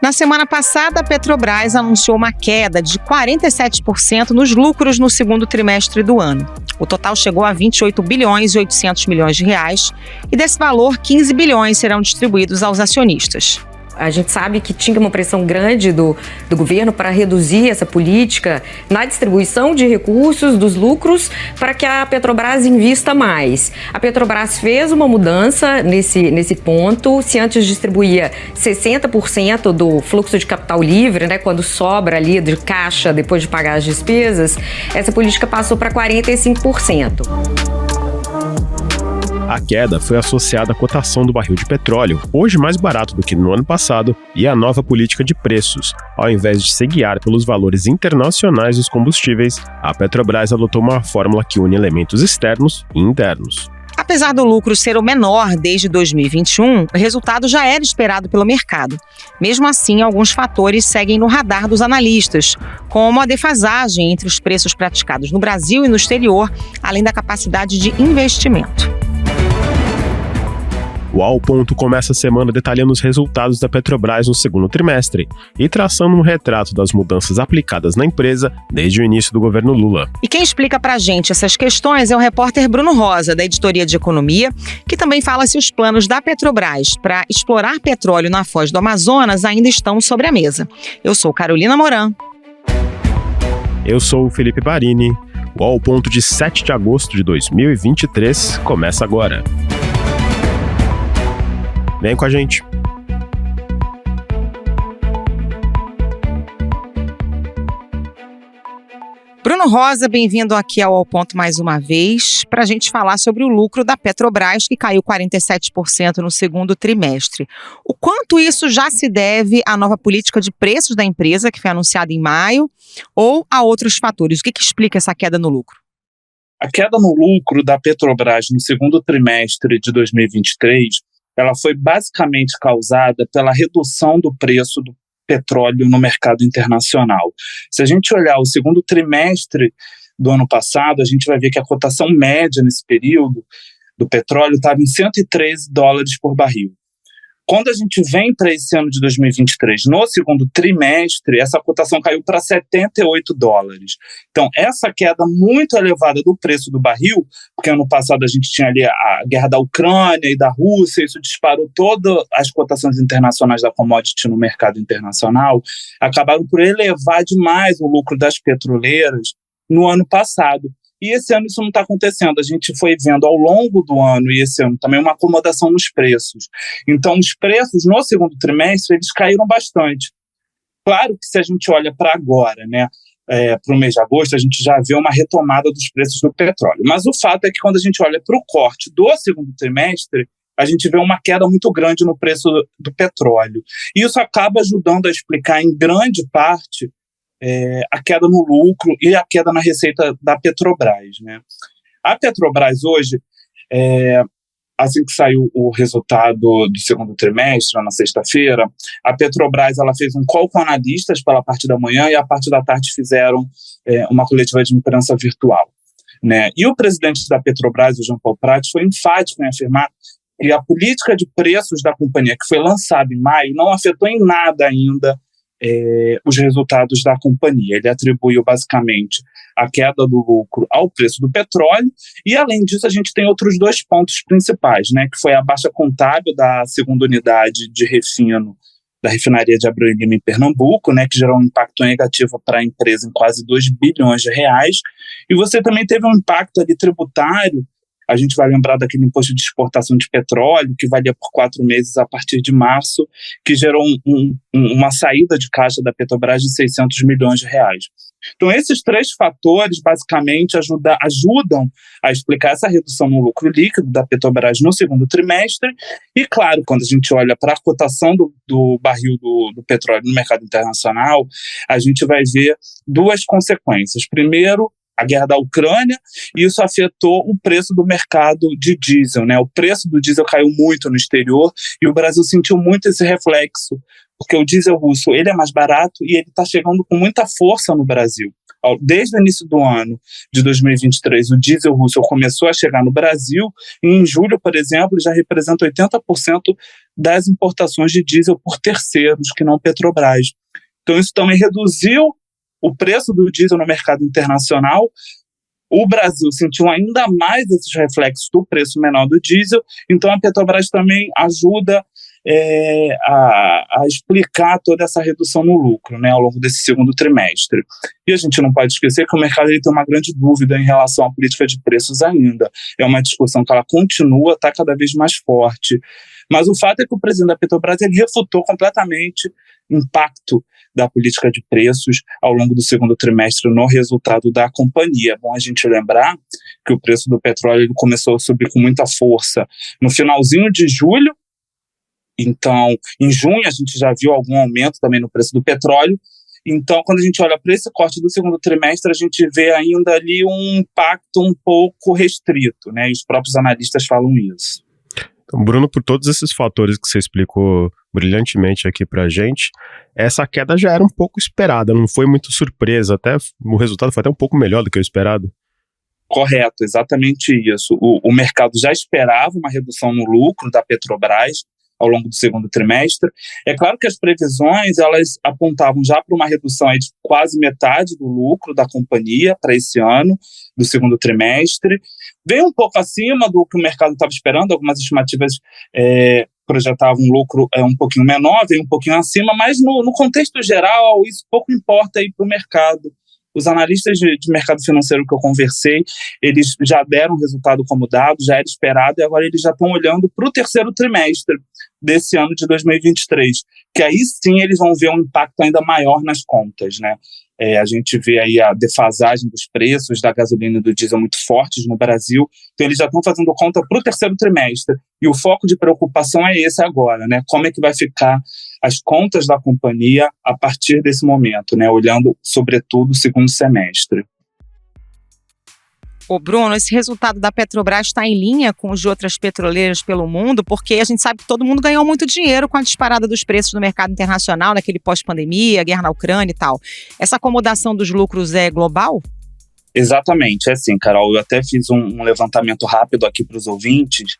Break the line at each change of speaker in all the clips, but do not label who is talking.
Na semana passada, a Petrobras anunciou uma queda de 47% nos lucros no segundo trimestre do ano. O total chegou a 28 bilhões e 800 milhões de reais e desse valor, 15 bilhões serão distribuídos aos acionistas.
A gente sabe que tinha uma pressão grande do governo para reduzir essa política na distribuição de recursos, dos lucros, para que a Petrobras invista mais. A Petrobras fez uma mudança nesse ponto. Se antes distribuía 60% do fluxo de capital livre, né, quando sobra ali de caixa depois de pagar as despesas, essa política passou para 45%.
A queda foi associada à cotação do barril de petróleo, hoje mais barato do que no ano passado, e à nova política de preços. Ao invés de se guiar pelos valores internacionais dos combustíveis, a Petrobras adotou uma fórmula que une elementos externos e internos.
Apesar do lucro ser o menor desde 2021, o resultado já era esperado pelo mercado. Mesmo assim, alguns fatores seguem no radar dos analistas, como a defasagem entre os preços praticados no Brasil e no exterior, além da capacidade de investimento.
O Ao Ponto começa a semana detalhando os resultados da Petrobras no segundo trimestre e traçando um retrato das mudanças aplicadas na empresa desde o início do governo Lula.
E quem explica pra gente essas questões é o repórter Bruno Rosa, da Editoria de Economia, que também fala se os planos da Petrobras para explorar petróleo na Foz do Amazonas ainda estão sobre a mesa. Eu sou Carolina Moran.
Eu sou o Felipe Barini. O Ao Ponto de 7 de agosto de 2023 começa agora. Vem com a gente.
Bruno Rosa, bem-vindo aqui ao Ponto mais uma vez, para a gente falar sobre o lucro da Petrobras, que caiu 47% no segundo trimestre. O quanto isso já se deve à nova política de preços da empresa, que foi anunciada em maio, ou a outros fatores? O que explica essa queda no lucro?
A queda no lucro da Petrobras no segundo trimestre de 2023 ela foi basicamente causada pela redução do preço do petróleo no mercado internacional. Se a gente olhar o segundo trimestre do ano passado, a gente vai ver que a cotação média nesse período do petróleo estava em $113 por barril. Quando a gente vem para esse ano de 2023, no segundo trimestre, essa cotação caiu para $78. Então, essa queda muito elevada do preço do barril, porque ano passado a gente tinha ali a guerra da Ucrânia e da Rússia, isso disparou todas as cotações internacionais da commodity no mercado internacional, acabaram por elevar demais o lucro das petroleiras no ano passado. E esse ano isso não está acontecendo. A gente foi vendo ao longo do ano e esse ano também uma acomodação nos preços. Então, os preços no segundo trimestre, eles caíram bastante. Claro que se a gente olha para agora, né, para o mês de agosto, a gente já vê uma retomada dos preços do petróleo. Mas o fato é que quando a gente olha para o corte do segundo trimestre, a gente vê uma queda muito grande no preço do petróleo. E isso acaba ajudando a explicar, em grande parte, a queda no lucro e a queda na receita da Petrobras, né? A Petrobras hoje, assim que saiu o resultado do segundo trimestre, na sexta-feira, a Petrobras ela fez um call com analistas pela parte da manhã e a parte da tarde fizeram uma coletiva de imprensa virtual, né? E o presidente da Petrobras, o Jean Paul Prats, foi enfático em afirmar que a política de preços da companhia, que foi lançada em maio, não afetou em nada ainda os resultados da companhia. Ele atribuiu basicamente a queda do lucro ao preço do petróleo e, além disso, a gente tem outros dois pontos principais, né, que foi a baixa contábil da segunda unidade de refino da refinaria de Abreu e Lima em Pernambuco, né, que gerou um impacto negativo para a empresa em quase R$2 bilhões, e você também teve um impacto ali tributário. A gente vai lembrar daquele imposto de exportação de petróleo, que valia por 4 meses a partir de março, que gerou uma saída de caixa da Petrobras de R$600 milhões. Então, esses três fatores, basicamente, ajudam a explicar essa redução no lucro líquido da Petrobras no segundo trimestre. E, claro, quando a gente olha para a cotação do barril do petróleo no mercado internacional, a gente vai ver duas consequências. Primeiro, a guerra da Ucrânia, e isso afetou o preço do mercado de diesel, né? O preço do diesel caiu muito no exterior e o Brasil sentiu muito esse reflexo, porque o diesel russo ele é mais barato e ele está chegando com muita força no Brasil. Desde o início do ano de 2023, o diesel russo começou a chegar no Brasil, e em julho, por exemplo, já representa 80% das importações de diesel por terceiros, que não Petrobras. Então isso também reduziu o preço do diesel no mercado internacional. O Brasil sentiu ainda mais esses reflexos do preço menor do diesel, então a Petrobras também ajuda a explicar toda essa redução no lucro, né, ao longo desse segundo trimestre. E a gente não pode esquecer que o mercado ele tem uma grande dúvida em relação à política de preços ainda. É uma discussão que ela continua, está cada vez mais forte. Mas o fato é que o presidente da Petrobras ele refutou completamente o impacto da política de preços ao longo do segundo trimestre no resultado da companhia. É bom a gente lembrar que o preço do petróleo ele começou a subir com muita força no finalzinho de julho. Então, em junho, a gente já viu algum aumento também no preço do petróleo. Então, quando a gente olha para esse corte do segundo trimestre, a gente vê ainda ali um impacto um pouco restrito, né? E os próprios analistas falam isso.
Então, Bruno, por todos esses fatores que você explicou brilhantemente aqui para a gente, essa queda já era um pouco esperada, não foi muito surpresa, até o resultado foi até um pouco melhor do que o esperado.
Correto, exatamente isso. O mercado já esperava uma redução no lucro da Petrobras ao longo do segundo trimestre. É claro que as previsões elas apontavam já para uma redução aí de quase metade do lucro da companhia para esse ano, do segundo trimestre. Veio um pouco acima do que o mercado estava esperando, algumas estimativas projetavam um lucro um pouquinho menor, veio um pouquinho acima, mas no contexto geral isso pouco importa para o mercado. Os analistas de mercado financeiro que eu conversei, eles já deram o resultado como dado, já era esperado, e agora eles já estão olhando para o terceiro trimestre desse ano de 2023, que aí sim eles vão ver um impacto ainda maior nas contas, né? A gente vê aí a defasagem dos preços da gasolina e do diesel muito fortes no Brasil, então eles já estão fazendo conta para o terceiro trimestre, e o foco de preocupação é esse agora, né? Como é que vai ficar as contas da companhia a partir desse momento, né? Olhando, sobretudo, o segundo semestre.
Ô Bruno, esse resultado da Petrobras está em linha com os de outras petroleiras pelo mundo, porque a gente sabe que todo mundo ganhou muito dinheiro com a disparada dos preços no mercado internacional, naquele pós-pandemia, guerra na Ucrânia e tal. Essa acomodação dos lucros é global?
Exatamente, é assim, Carol, eu até fiz um levantamento rápido aqui para os ouvintes,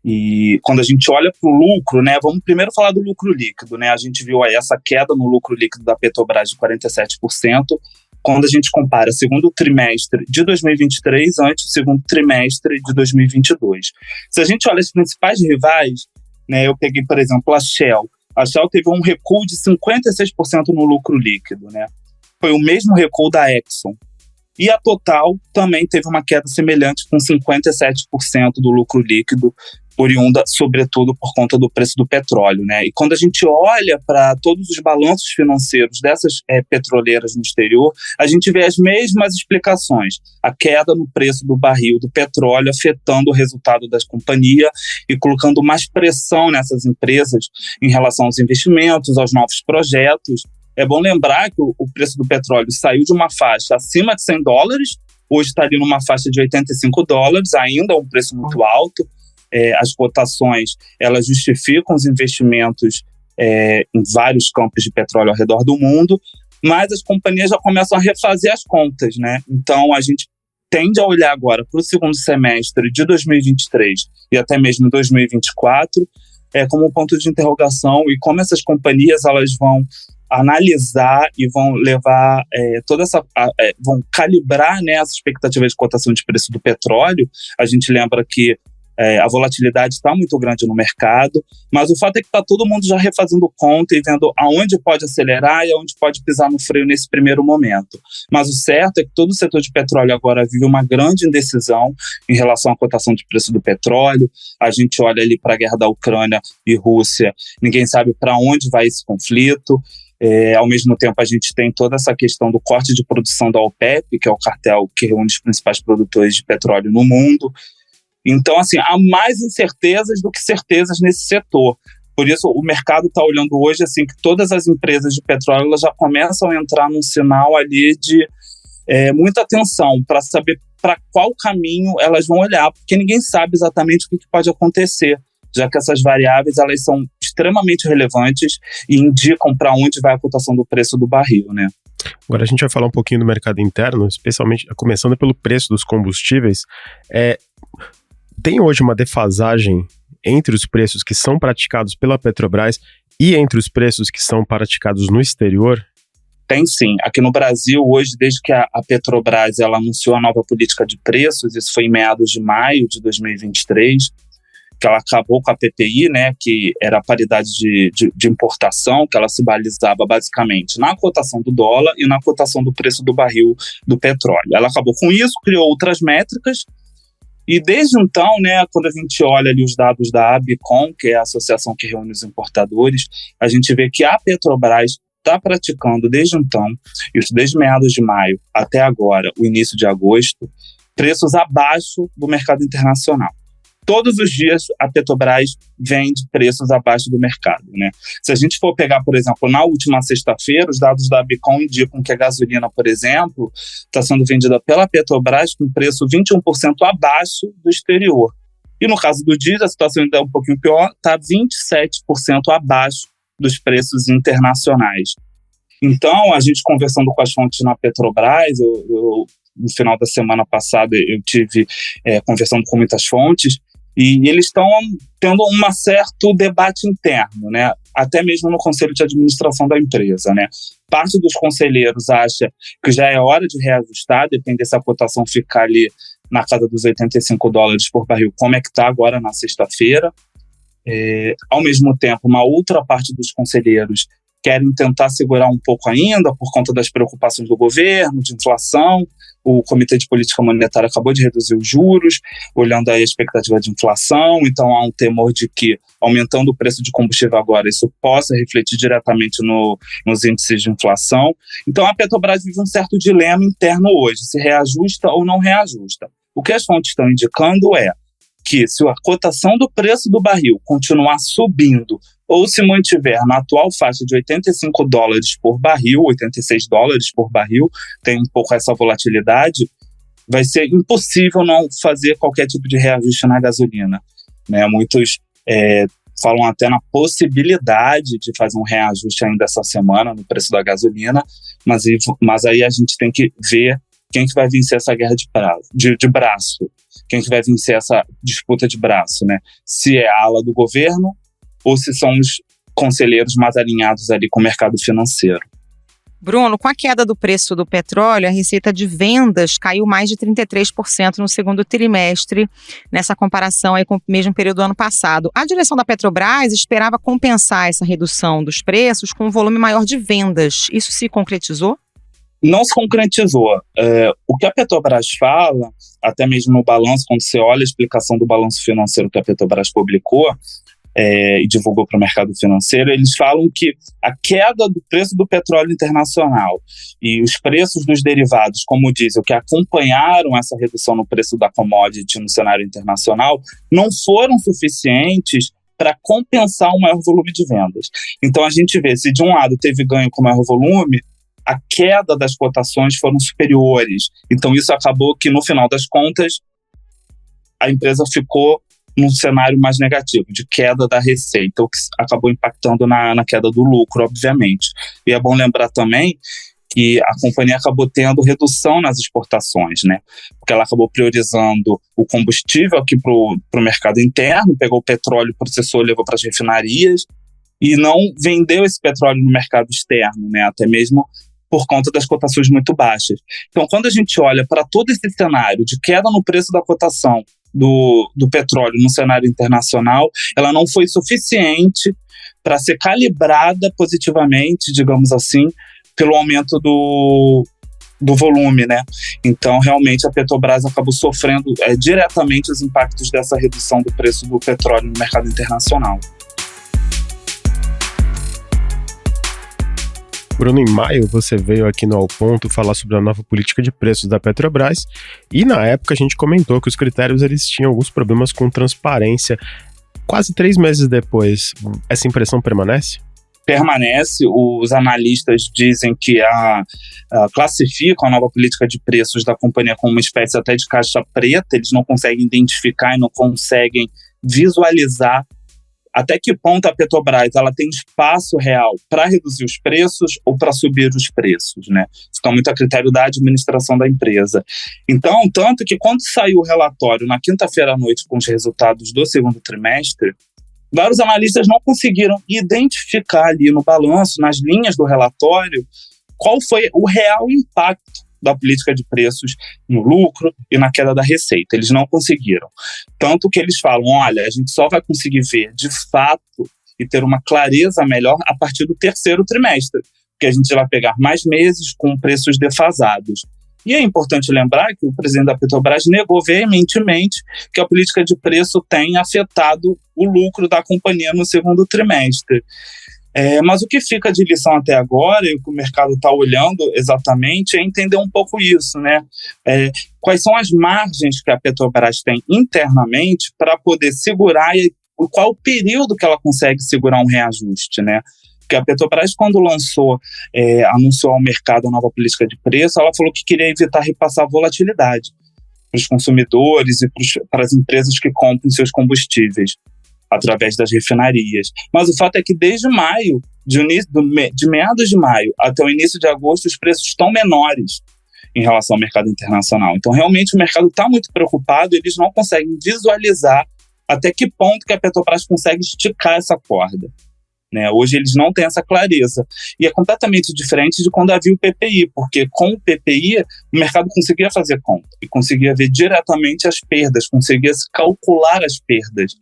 e quando a gente olha para o lucro, né, vamos primeiro falar do lucro líquido, né, a gente viu aí essa queda no lucro líquido da Petrobras de 47%, quando a gente compara o segundo trimestre de 2023 ante o segundo trimestre de 2022. Se a gente olha as principais rivais, né, eu peguei, por exemplo, a Shell. A Shell teve um recuo de 56% no lucro líquido, né? Foi o mesmo recuo da Exxon. E a Total também teve uma queda semelhante, com 57% do lucro líquido, oriunda, sobretudo, por conta do preço do petróleo, né? E quando a gente olha para todos os balanços financeiros dessas petroleiras no exterior, a gente vê as mesmas explicações. A queda no preço do barril do petróleo afetando o resultado da companhia e colocando mais pressão nessas empresas em relação aos investimentos, aos novos projetos. É bom lembrar que o preço do petróleo saiu de uma faixa acima de $100, hoje está ali numa faixa de $85, ainda é um preço muito alto. As cotações, elas justificam os investimentos em vários campos de petróleo ao redor do mundo, mas as companhias já começam a refazer as contas, né? Então, a gente tende a olhar agora para o segundo semestre de 2023 e até mesmo 2024 como um ponto de interrogação, e como essas companhias elas vão analisar e vão levar vão calibrar, né, as expectativas de cotação de preço do petróleo. A gente lembra que a volatilidade está muito grande no mercado, mas o fato é que está todo mundo já refazendo conta e vendo aonde pode acelerar e aonde pode pisar no freio nesse primeiro momento. Mas o certo é que todo o setor de petróleo agora vive uma grande indecisão em relação à cotação de preço do petróleo. A gente olha ali para a guerra da Ucrânia e Rússia, ninguém sabe para onde vai esse conflito. Ao mesmo tempo, a gente tem toda essa questão do corte de produção da OPEP, que é o cartel que reúne os principais produtores de petróleo no mundo. Então, assim, há mais incertezas do que certezas nesse setor. Por isso, o mercado está olhando hoje assim, que todas as empresas de petróleo elas já começam a entrar num sinal ali de muita atenção para saber para qual caminho elas vão olhar, porque ninguém sabe exatamente o que pode acontecer, já que essas variáveis elas são extremamente relevantes e indicam para onde vai a cotação do preço do barril, né?
Agora a gente vai falar um pouquinho do mercado interno, especialmente começando pelo preço dos combustíveis. Tem hoje uma defasagem entre os preços que são praticados pela Petrobras e entre os preços que são praticados no exterior?
Tem sim. Aqui no Brasil, hoje, desde que a Petrobras ela anunciou a nova política de preços, isso foi em meados de maio de 2023, que ela acabou com a PPI, né, que era a paridade de importação, que ela se balizava basicamente na cotação do dólar e na cotação do preço do barril do petróleo. Ela acabou com isso, criou outras métricas, e desde então, né, quando a gente olha ali os dados da ABICOM, que é a associação que reúne os importadores, a gente vê que a Petrobras está praticando desde então, isso desde meados de maio até agora, o início de agosto, preços abaixo do mercado internacional. Todos os dias a Petrobras vende preços abaixo do mercado, né? Se a gente for pegar, por exemplo, na última sexta-feira, os dados da Abicom indicam que a gasolina, por exemplo, está sendo vendida pela Petrobras com preço 21% abaixo do exterior. E no caso do diesel, a situação ainda é um pouquinho pior, está 27% abaixo dos preços internacionais. Então, a gente conversando com as fontes na Petrobras, no final da semana passada eu tive conversando com muitas fontes, e eles estão tendo um certo debate interno, né? Até mesmo no conselho de administração da empresa, né? Parte dos conselheiros acha que já é hora de reajustar, depende se a cotação ficar ali na casa dos $85 por barril, como é que está agora na sexta-feira. Ao mesmo tempo, uma outra parte dos conselheiros querem tentar segurar um pouco ainda por conta das preocupações do governo, de inflação. O Comitê de Política Monetária acabou de reduzir os juros, olhando aí a expectativa de inflação, então há um temor de que, aumentando o preço de combustível agora, isso possa refletir diretamente nos índices de inflação. Então a Petrobras vive um certo dilema interno hoje, se reajusta ou não reajusta. O que as fontes estão indicando é que se a cotação do preço do barril continuar subindo ou se mantiver na atual faixa de $85 por barril, $86 por barril, tem um pouco essa volatilidade, vai ser impossível não fazer qualquer tipo de reajuste na gasolina, né? Muitos falam até na possibilidade de fazer um reajuste ainda essa semana no preço da gasolina, mas aí a gente tem que ver quem que vai vencer essa guerra de braço, quem que vai vencer essa disputa de braço, né? Se é a ala do governo ou se são os conselheiros mais alinhados ali com o mercado financeiro.
Bruno, com a queda do preço do petróleo, a receita de vendas caiu mais de 33% no segundo trimestre, nessa comparação aí com o mesmo período do ano passado. A direção da Petrobras esperava compensar essa redução dos preços com um volume maior de vendas. Isso se concretizou?
Não se concretizou. O que a Petrobras fala, até mesmo no balanço, quando você olha a explicação do balanço financeiro que a Petrobras publicou, e divulgou para o mercado financeiro, eles falam que a queda do preço do petróleo internacional e os preços dos derivados, como o diesel, que acompanharam essa redução no preço da commodity no cenário internacional, não foram suficientes para compensar o maior volume de vendas. Então a gente vê, se de um lado teve ganho com maior volume, a queda das cotações foram superiores. Então isso acabou que, no final das contas, a empresa ficou num cenário mais negativo, de queda da receita, o que acabou impactando na queda do lucro, obviamente. E é bom lembrar também que a companhia acabou tendo redução nas exportações, né? Porque ela acabou priorizando o combustível aqui para o mercado interno, pegou o petróleo, processou, levou para as refinarias e não vendeu esse petróleo no mercado externo, né? Até mesmo por conta das cotações muito baixas. Então, quando a gente olha para todo esse cenário de queda no preço da cotação do petróleo no cenário internacional, ela não foi suficiente para ser calibrada positivamente, digamos assim, pelo aumento do volume, né? Então, realmente, a Petrobras acabou sofrendo diretamente os impactos dessa redução do preço do petróleo no mercado internacional.
Bruno, em maio você veio aqui no Ao Ponto falar sobre a nova política de preços da Petrobras e na época a gente comentou que os critérios eles tinham alguns problemas com transparência. Quase 3 meses depois, essa impressão permanece?
Permanece. Os analistas dizem que classificam a nova política de preços da companhia como uma espécie até de caixa preta. Eles não conseguem identificar e não conseguem visualizar até que ponto a Petrobras ela tem espaço real para reduzir os preços ou para subir os preços, né? Fica muito a critério da administração da empresa. Então, tanto que quando saiu o relatório na quinta-feira à noite com os resultados do segundo trimestre, vários analistas não conseguiram identificar ali no balanço, nas linhas do relatório, qual foi o real impacto da política de preços no lucro e na queda da receita. Eles não conseguiram. Tanto que eles falam, olha, a gente só vai conseguir ver de fato e ter uma clareza melhor a partir do terceiro trimestre, porque a gente vai pegar mais meses com preços defasados. E é importante lembrar que o presidente da Petrobras negou veementemente que a política de preço tenha afetado o lucro da companhia no segundo trimestre. Mas o que fica de lição até agora, e o que o mercado está olhando exatamente, é entender um pouco isso, né? Quais são as margens que a Petrobras tem internamente para poder segurar e qual o período que ela consegue segurar um reajuste, né? Porque a Petrobras, quando anunciou ao mercado a nova política de preço, ela falou que queria evitar repassar volatilidade para os consumidores e para as empresas que compram seus combustíveis através das refinarias. Mas o fato é que desde maio, de meados de maio até o início de agosto, os preços estão menores em relação ao mercado internacional. Então, realmente, o mercado está muito preocupado, eles não conseguem visualizar até que ponto que a Petrobras consegue esticar essa corda, né? Hoje eles não têm essa clareza. E é completamente diferente de quando havia o PPI, porque com o PPI o mercado conseguia fazer conta e conseguia ver diretamente as perdas, conseguia calcular as perdas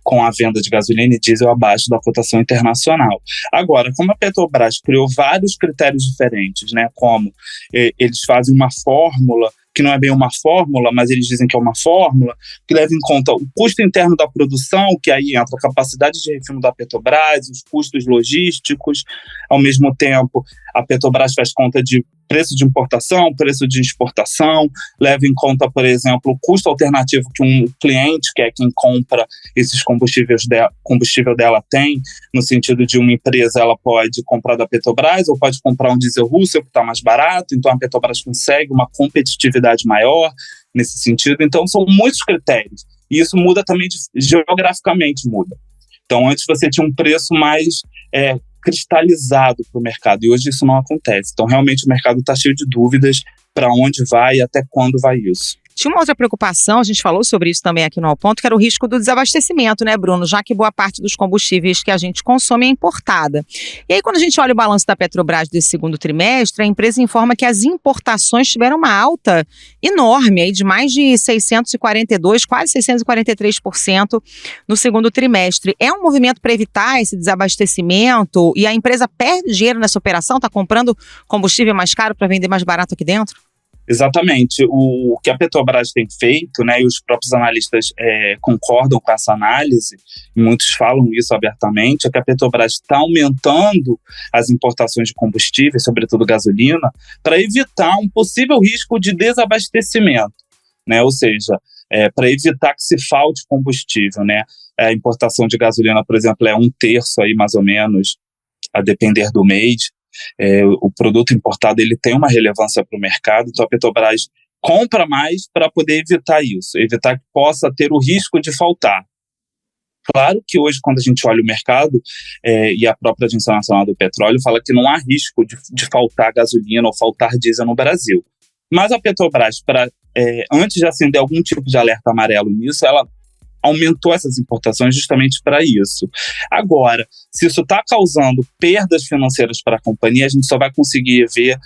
com a venda de gasolina e diesel abaixo da cotação internacional. Agora, como a Petrobras criou vários critérios diferentes, né, como eles fazem uma fórmula, que não é bem uma fórmula, mas eles dizem que é uma fórmula, que leva em conta o custo interno da produção, que aí entra a capacidade de refino da Petrobras, os custos logísticos, ao mesmo tempo a Petrobras faz conta de preço de importação, preço de exportação, leva em conta, por exemplo, o custo alternativo que um cliente, que é quem compra esses combustível dela tem, no sentido de uma empresa, ela pode comprar da Petrobras ou pode comprar um diesel russo que está mais barato, então a Petrobras consegue uma competitividade maior nesse sentido. Então são muitos critérios e isso muda também geograficamente, muda. Então antes você tinha um preço mais cristalizado para o mercado, e hoje isso não acontece. Então, realmente, o mercado está cheio de dúvidas para onde vai e até quando vai isso.
Tinha uma outra preocupação, a gente falou sobre isso também aqui no Ao Ponto, que era o risco do desabastecimento, né, Bruno? Já que boa parte dos combustíveis que a gente consome é importada. E aí, quando a gente olha o balanço da Petrobras desse segundo trimestre, a empresa informa que as importações tiveram uma alta enorme, aí de mais de 642%, quase 643% no segundo trimestre. É um movimento para evitar esse desabastecimento e a empresa perde dinheiro nessa operação? Está comprando combustível mais caro para vender mais barato aqui dentro?
Exatamente. O que a Petrobras tem feito, né, e os próprios analistas concordam com essa análise, e muitos falam isso abertamente, é que a Petrobras está aumentando as importações de combustíveis, sobretudo gasolina, para evitar um possível risco de desabastecimento, né? Ou seja, para evitar que se falte combustível, né? A importação de gasolina, por exemplo, é 1/3 aí, mais ou menos, a depender do mês. O produto importado ele tem uma relevância para o mercado, então a Petrobras compra mais para poder evitar isso, evitar que possa ter o risco de faltar. Claro que hoje, quando a gente olha o mercado, e a própria Agência Nacional do Petróleo fala que não há risco de faltar gasolina ou faltar diesel no Brasil. Mas a Petrobras, antes de acender algum tipo de alerta amarelo nisso, ela aumentou essas importações justamente para isso. Agora, se isso está causando perdas financeiras para a companhia, a gente só vai conseguir ver,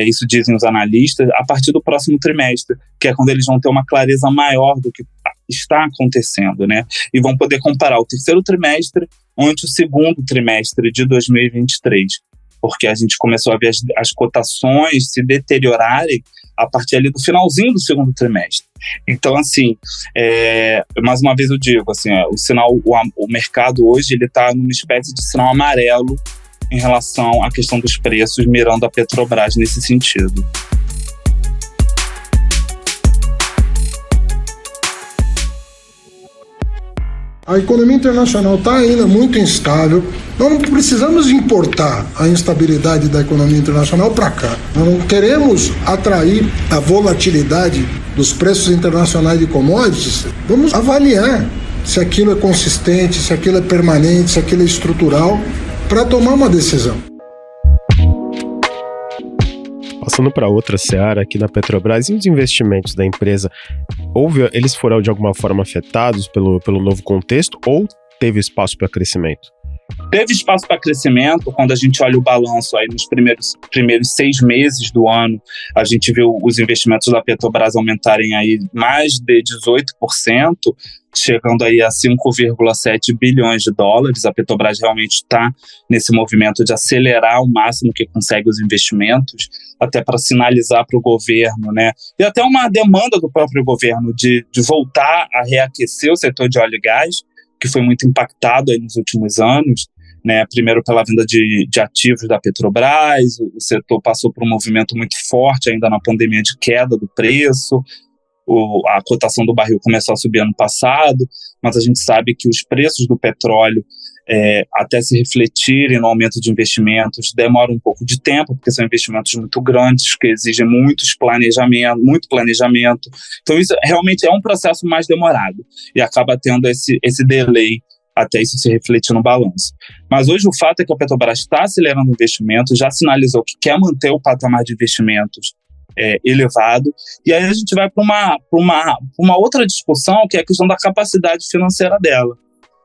isso dizem os analistas, a partir do próximo trimestre, que é quando eles vão ter uma clareza maior do que está acontecendo, né? E vão poder comparar o terceiro trimestre ante o segundo trimestre de 2023, porque a gente começou a ver as cotações se deteriorarem a partir ali do finalzinho do segundo trimestre. Então, assim, mais uma vez eu digo, assim, o mercado hoje ele está numa espécie de sinal amarelo em relação à questão dos preços, mirando a Petrobras nesse sentido.
A economia internacional está ainda muito instável. Nós não precisamos importar a instabilidade da economia internacional para cá. Nós não queremos atrair a volatilidade dos preços internacionais de commodities. Vamos avaliar se aquilo é consistente, se aquilo é permanente, se aquilo é estrutural, para tomar uma decisão.
Passando para outra seara aqui na Petrobras, e os investimentos da empresa, eles foram de alguma forma afetados pelo novo contexto ou teve espaço para crescimento?
Teve espaço para crescimento. Quando a gente olha o balanço aí nos primeiros 6 meses do ano, a gente viu os investimentos da Petrobras aumentarem aí mais de 18%, chegando aí a 5,7 bilhões de dólares. A Petrobras realmente está nesse movimento de acelerar ao máximo que consegue os investimentos, até para sinalizar para o governo, né? E até uma demanda do próprio governo de voltar a reaquecer o setor de óleo e gás, que foi muito impactado aí nos últimos anos, né? Primeiro pela venda de ativos da Petrobras, o setor passou por um movimento muito forte ainda na pandemia de queda do preço, a cotação do barril começou a subir ano passado, mas a gente sabe que os preços do petróleo, até se refletirem no aumento de investimentos, demora um pouco de tempo, porque são investimentos muito grandes, que exigem muito planejamento. Então isso realmente é um processo mais demorado e acaba tendo esse delay até isso se refletir no balanço. Mas hoje o fato é que a Petrobras está acelerando investimentos, já sinalizou que quer manter o patamar de investimentos elevado, e aí a gente vai para uma outra discussão, que é a questão da capacidade financeira dela.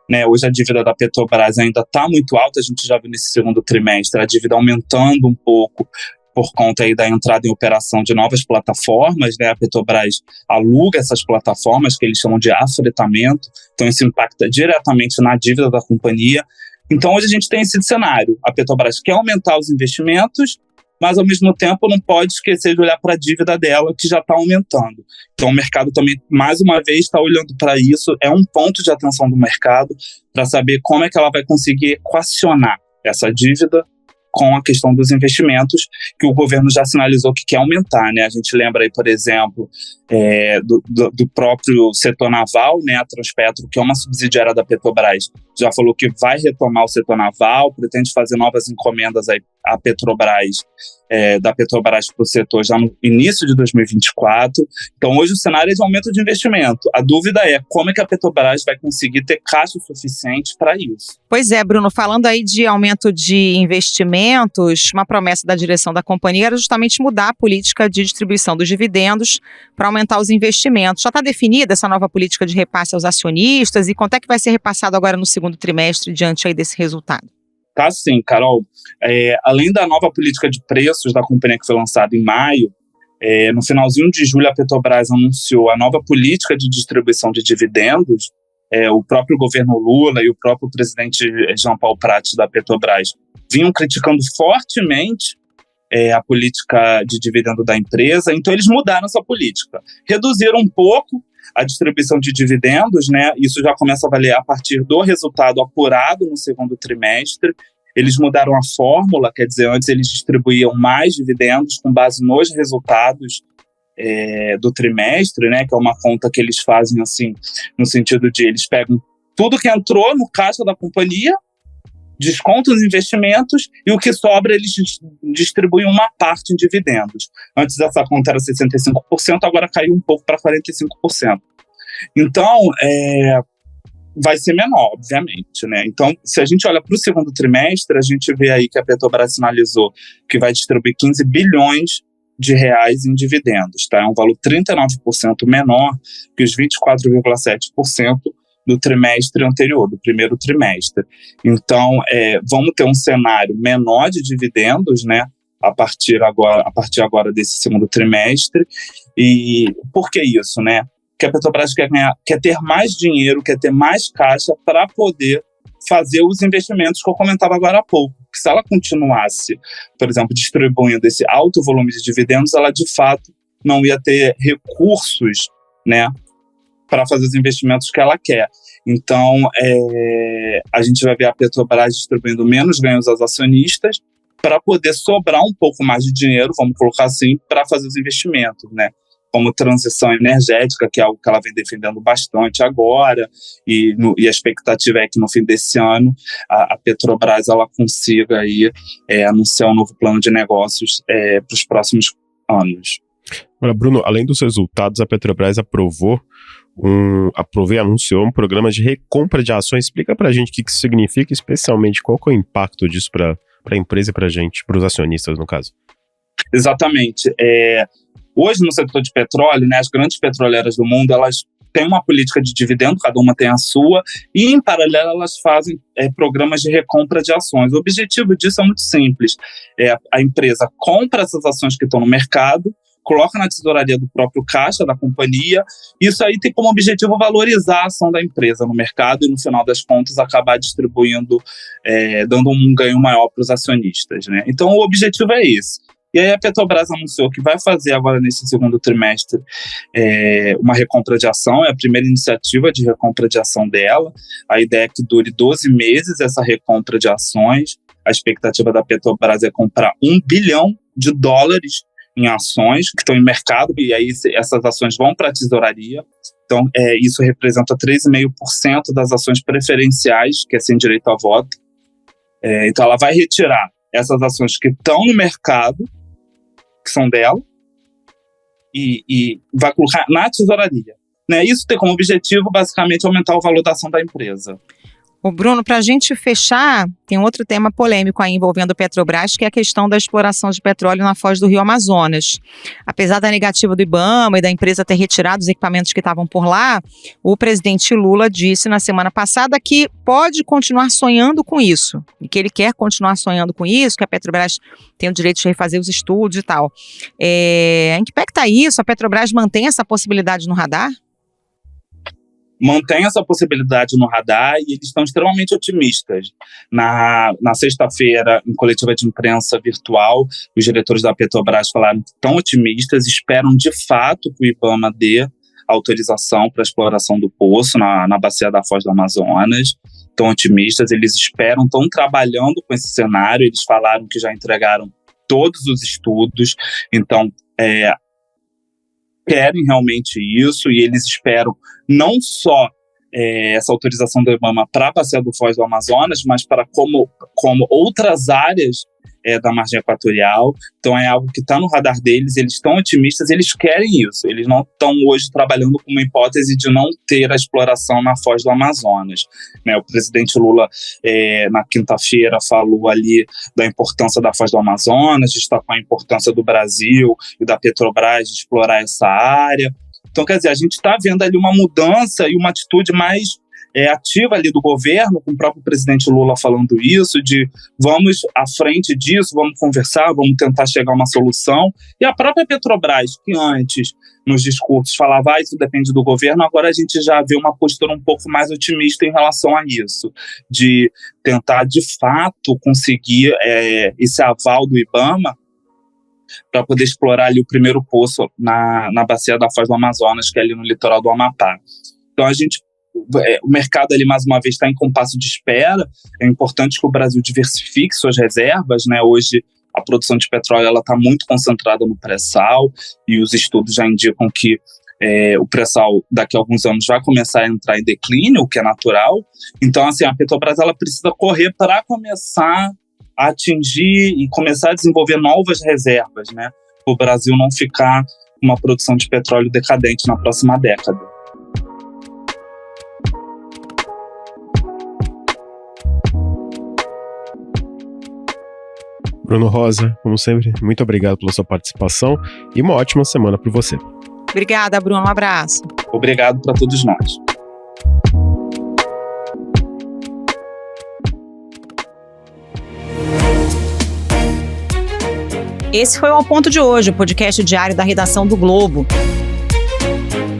Né, hoje a dívida da Petrobras ainda está muito alta, a gente já viu nesse segundo trimestre a dívida aumentando um pouco por conta aí da entrada em operação de novas plataformas, né? A Petrobras aluga essas plataformas que eles chamam de afretamento, então isso impacta diretamente na dívida da companhia. Então hoje a gente tem esse cenário, a Petrobras quer aumentar os investimentos, mas ao mesmo tempo não pode esquecer de olhar para a dívida dela, que já está aumentando. Então o mercado também, mais uma vez, está olhando para isso, é um ponto de atenção do mercado para saber como é que ela vai conseguir equacionar essa dívida com a questão dos investimentos, que o governo já sinalizou que quer aumentar, né? A gente lembra aí, por exemplo, do próprio setor naval, né? A Transpetro, que é uma subsidiária da Petrobras, já falou que vai retomar o setor naval, pretende fazer novas encomendas aí à Petrobras, da Petrobras para o setor já no início de 2024. Então hoje o cenário é de aumento de investimento. A dúvida é como é que a Petrobras vai conseguir ter caixa suficiente para isso.
Pois é, Bruno, falando aí de aumento de investimentos, uma promessa da direção da companhia era justamente mudar a política de distribuição dos dividendos para aumentar os investimentos. Já está definida essa nova política de repasse aos acionistas e quanto é que vai ser repassado agora no segundo trimestre diante aí desse resultado?
Tá sim, Carol. Além da nova política de preços da companhia que foi lançada em maio, no finalzinho de julho a Petrobras anunciou a nova política de distribuição de dividendos. O próprio governo Lula e o próprio presidente Jean Paul Prat da Petrobras vinham criticando fortemente a política de dividendo da empresa, então eles mudaram essa política. Reduziram um pouco a distribuição de dividendos, né? Isso já começa a valer a partir do resultado apurado no segundo trimestre. Eles mudaram a fórmula, quer dizer, antes eles distribuíam mais dividendos com base nos resultados do trimestre, né? Que é uma conta que eles fazem assim, no sentido de eles pegam tudo que entrou no caixa da companhia, descontam os investimentos e o que sobra eles distribuem uma parte em dividendos. Antes essa conta era 65%, agora caiu um pouco para 45%. Então, vai ser menor, obviamente, né? Então, se a gente olha para o segundo trimestre, a gente vê aí que a Petrobras sinalizou que vai distribuir 15 bilhões de reais em dividendos, tá? É um valor 39% menor que os 24,7% do trimestre anterior, do primeiro trimestre. Então, vamos ter um cenário menor de dividendos, né, a partir agora desse segundo trimestre. E por que isso, né? Porque a Petrobras quer ter mais dinheiro, quer ter mais caixa para poder fazer os investimentos que eu comentava agora há pouco. Porque se ela continuasse, por exemplo, distribuindo esse alto volume de dividendos, ela de fato não ia ter recursos, né, para fazer os investimentos que ela quer. Então, a gente vai ver a Petrobras distribuindo menos ganhos aos acionistas para poder sobrar um pouco mais de dinheiro, vamos colocar assim, para fazer os investimentos, né? Como transição energética, que é algo que ela vem defendendo bastante agora, e a expectativa é que no fim desse ano a Petrobras ela consiga aí, anunciar um novo plano de negócios para os próximos anos.
Agora, Bruno, além dos resultados, a Petrobras aprovou anunciou um programa de recompra de ações. Explica pra gente o que isso significa, especialmente qual que é o impacto disso para a empresa e pra gente, para os acionistas, no caso.
Exatamente. Hoje, no setor de petróleo, né, as grandes petroleiras do mundo, elas têm uma política de dividendo, cada uma tem a sua, e, em paralelo, elas fazem programas de recompra de ações. O objetivo disso é muito simples. A empresa compra essas ações que estão no mercado, coloca na tesouraria do próprio caixa da companhia. Isso aí tem como objetivo valorizar a ação da empresa no mercado e, no final das contas, acabar distribuindo, dando um ganho maior para os acionistas, né? Então, o objetivo é esse. E aí a Petrobras anunciou que vai fazer agora nesse segundo trimestre uma recompra de ação, é a primeira iniciativa de recompra de ação dela. A ideia é que dure 12 meses essa recompra de ações. A expectativa da Petrobras é comprar $1 bilhão em ações que estão em mercado, e aí essas ações vão para a tesouraria. Então, isso representa 3,5% das ações preferenciais, que é sem direito a voto. Então, ela vai retirar essas ações que estão no mercado, que são dela, e vai colocar na tesouraria. Né? Isso tem como objetivo, basicamente, aumentar o valor da ação da empresa.
Ô Bruno, para a gente fechar, tem outro tema polêmico aí envolvendo a Petrobras, que é a questão da exploração de petróleo na foz do Rio Amazonas. Apesar da negativa do IBAMA e da empresa ter retirado os equipamentos que estavam por lá, o presidente Lula disse na semana passada que pode continuar sonhando com isso, e que ele quer continuar sonhando com isso, que a Petrobras tem o direito de refazer os estudos e tal. Em que pé que está isso? A Petrobras mantém essa possibilidade no radar?
Mantém essa possibilidade no radar e eles estão extremamente otimistas. Na sexta-feira, em coletiva de imprensa virtual, os diretores da Petrobras falaram que estão otimistas, esperam de fato que o IBAMA dê autorização para a exploração do poço na bacia da Foz do Amazonas. Estão otimistas, eles esperam, estão trabalhando com esse cenário, eles falaram que já entregaram todos os estudos, então querem realmente isso, e eles esperam não só essa autorização do IBAMA para a bacia do Foz do Amazonas, mas para como outras áreas da margem equatorial. Então é algo que está no radar deles, eles estão otimistas, eles querem isso, eles não estão hoje trabalhando com uma hipótese de não ter a exploração na Foz do Amazonas. Né? O presidente Lula, na quinta-feira, falou ali da importância da Foz do Amazonas, destacou a importância do Brasil e da Petrobras de explorar essa área. Então, quer dizer, a gente está vendo ali uma mudança e uma atitude mais ativa ali do governo, com o próprio presidente Lula falando isso, de vamos à frente disso, vamos conversar, vamos tentar chegar a uma solução. E a própria Petrobras, que antes, nos discursos, falava isso depende do governo, agora a gente já vê uma postura um pouco mais otimista em relação a isso, de tentar, de fato, conseguir esse aval do IBAMA para poder explorar ali o primeiro poço na bacia da Foz do Amazonas, que é ali no litoral do Amapá. Então, o mercado ali, mais uma vez, está em compasso de espera. É importante que o Brasil diversifique suas reservas, né? Hoje, a produção de petróleo está muito concentrada no pré-sal, e os estudos já indicam que o pré-sal, daqui a alguns anos, vai começar a entrar em declínio, o que é natural. Então, assim, a Petrobras ela precisa correr para começar a atingir e começar a desenvolver novas reservas, né? Para o Brasil não ficar com uma produção de petróleo decadente na próxima década.
Bruno Rosa, como sempre, muito obrigado pela sua participação e uma ótima semana para você.
Obrigada, Bruno. Um abraço.
Obrigado para todos nós.
Esse foi o Ao Ponto de hoje, o podcast diário da redação do Globo.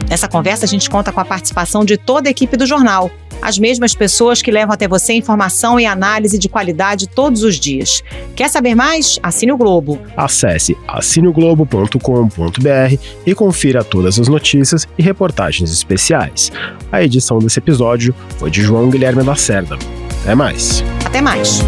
Nessa conversa, a gente conta com a participação de toda a equipe do jornal. As mesmas pessoas que levam até você informação e análise de qualidade todos os dias. Quer saber mais? Assine o Globo.
Acesse assineoglobo.com.br e confira todas as notícias e reportagens especiais. A edição desse episódio foi de João Guilherme Lacerda. Até mais.
Até mais.